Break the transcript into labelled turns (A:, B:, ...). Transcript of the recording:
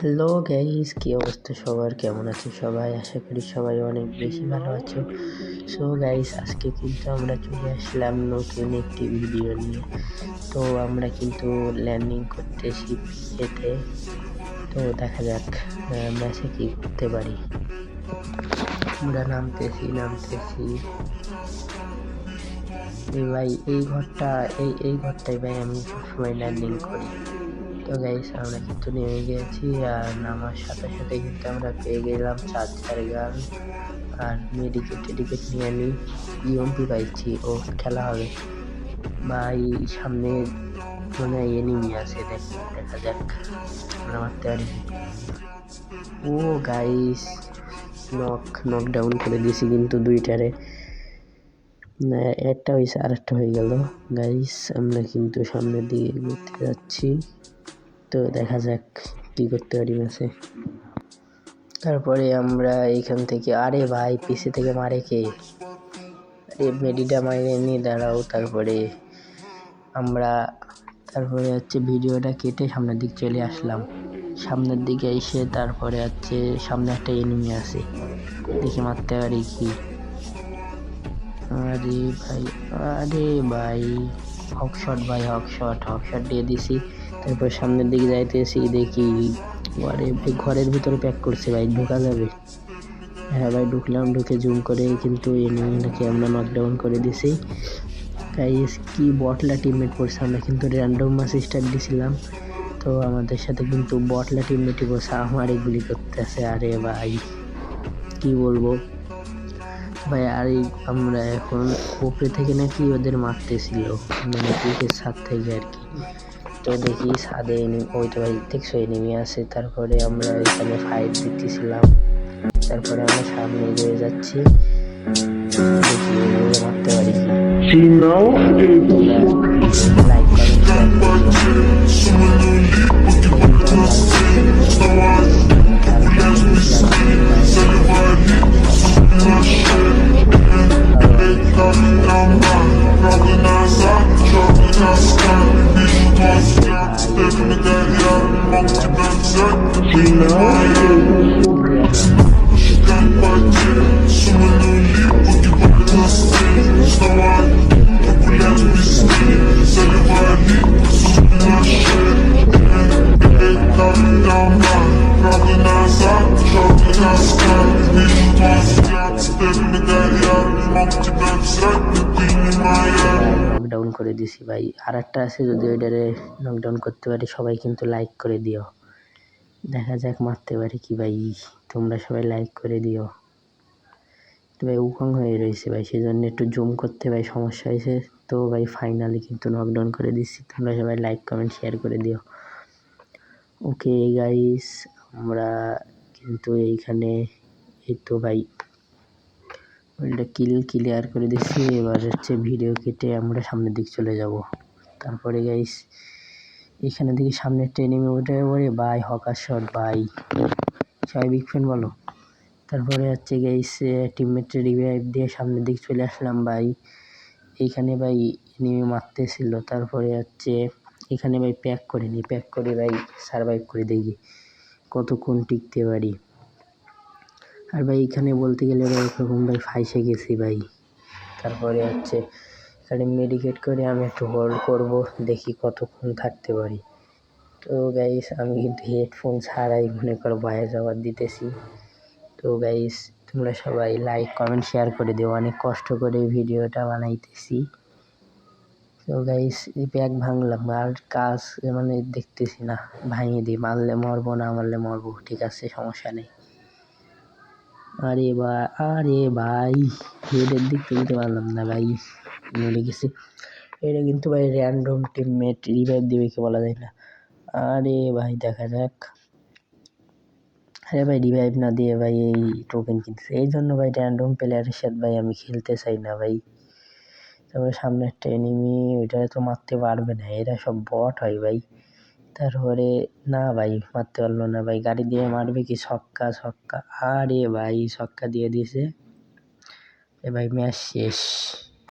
A: Hello guys, কি অবস্থা সবার? কেমন আছো সবাই? আশা করি সবাই অনেক বেশি ভালো আছো। সো গাইস, আজকে কিন্তু আমরা চলে আসলাম নতুন একটি ভিডিও নিয়ে। তো আমরা কিন্তু ল্যান্ডিং করতেছি পিকেতে। তো দেখা যাক ম্যাচে কি করতে পারি। আমরা নামতেছি ভাই। এই ঘরটাই ভাই আমি সবসময় ল্যান্ডিং করি। তো গাইস, আমরা কিন্তু নেমে গেছি, আর নামার সাথে সাথে কিন্তু আমরা পেয়ে গেলাম চার্জার গান আর টেডিকেট নিয়ে নিই। ইএমপি পাইছি, ও খেলা হবে ভাই। সামনে মনে হয় এনিমি আছে, দেখা যাক আমরা মারতে পারি। ও গাইস, নকডাউন করে দিয়েছি কিন্তু দুইটারে। একটা হয়েছে আর একটা হয়ে গেল। গাইস, আমরা কিন্তু সামনের দিকে ঘুরতে যাচ্ছি। তো দেখা যাক কি করতে পারি ম্যাচে। তারপরে আমরা এইখান থেকে, আরে ভাই পিছে থেকে মারে কে? আরে মেডিটা মাইরে নিয়ে দাঁড়াও। তারপরে হচ্ছে ভিডিওটা কেটে সামনের দিক চলে আসলাম। সামনের দিকে এসে তারপরে হচ্ছে সামনে একটা এনিমি আছে, দেখি মারতে পারি কি। আরে ভাই হকশট দিয়ে দিছি। তারপর সামনের দিকে যাইতেছি, দেখি ঘরের ভিতরে প্যাক করছে ভাই, ঢোকা যাবে? হ্যাঁ ভাই ঢুকলাম। ঢুকে জুম করে কিন্তু এনিমিটাকে আমরা নকডাউন করে দিছি। গাইস, কি বটলা টিমমেট পড়ছে। আমরা কিন্তু র্যান্ডম ম্যাচ স্টার্ট দিছিলাম, তো আমাদের সাথে কিন্তু বটলা টিমমেটই পড়ছে, আমার এগুলি করতেছে। আরে ভাই কি বলবো ভাই। আর আমরা এখন উপরে থেকে নাকি ওদের মারতেছিল, মানে পিকের ছাদ থেকে আর কি। তো দেখি ছাদে ওইটা ভাই দেখছো এনিমি আছে। তারপরে আমরা এখানে ফাইট দিতেছিলাম। তারপরে আমরা সামনে এগিয়ে যাচ্ছি, দেখি ওগুলো মারতে পারি কি। লাইক নকডাউন করে দিছি ভাই। আর একটা আছে, যদি ওইটারে নকডাউন করতে পারি সবাই কিন্তু লাইক করে দিও। দেখা যাক মারতে পারি কি ভাই, তোমরা সবাই লাইক করে দিও। ভাই উকং হয়ে রয়েছে ভাই, সেই জন্য একটু জুম করতে ভাই সমস্যা হয়েছে। তো ভাই ফাইনালি কিন্তু নকডাউন করে দিচ্ছি, তোমরা সবাই লাইক কমেন্ট শেয়ার করে দিও। ওকে গাইস, আমরা কিন্তু এইখানে এই তো ভাই ওইটা ক্লিয়ার করে দিচ্ছি। এবার হচ্ছে ভিডিও কেটে আমরা সামনের দিক চলে যাব। তারপরে গাইস এখানে দেখি সামনে একটা এনিমি ওঠে পড়ে ভাই, হকার শট ভাই, সবাই বিগ ফ্যান বলো। তারপরে হচ্ছে গাইস টিমমেটের রিভাইভ দিয়ে সামনের দিক চলে আসলাম ভাই। এইখানে ভাই এনিমি মারতেছিল। তারপরে হচ্ছে এখানে ভাই প্যাক করে ভাই সারভাইভ করে দেখি কতক্ষণ টিকতে পারি। আর ভাই এখানে বলতে গেলে ভাই এরকম ভাই ফাইসে গেছি ভাই। তারপরে হচ্ছে এখানে মেডিকেট করে আমি একটু হোল্ড করব, দেখি কতক্ষণ থাকতে পারি। তো গাইস আমি কিন্তু হেডফোন ছাড়াই মনে করো ভয়েস ওভার দিতেছি। তো গাইস তোমরা সবাই লাইক কমেন্ট শেয়ার করে দিও, অনেক কষ্ট করে ভিডিওটা বানাইতেছি। তো গাইস এই প্যাক ভাঙলাম, আর কাজ মানে দেখতেছি না, ভাঙিয়ে দিই। মারলে মরবো, না মারলে মরবো, ঠিক আছে সমস্যা নেই। আরে ভাই হেডের দিক তুলতে পারলাম না ভাই, মরে গেছে। এটা কিন্তু ভাই র্যান্ডম টিমমেট, রিভাইভ দিবে কি বলা যায় না। আরে ভাই দেখা যাক। আরে ভাই রিভাইভ না দিয়ে ভাই এই টোকেন কিনতেছে, এই জন্য ভাই র্যান্ডম প্লেয়ারের সাথে ভাই আমি খেলতে চাই না ভাই। তারপরে সামনে একটা এনিমি, ওইটা তো মারতে পারবে না, এরা সব বট হয় ভাই। তারপরে না ভাই মারতে পারলো না ভাই, গাড়ি দিয়ে মারবে কি, ছক্কা। আরে ভাই ছক্কা দিয়ে দিয়েছে, এ ভাই ম্যাচ শেষ।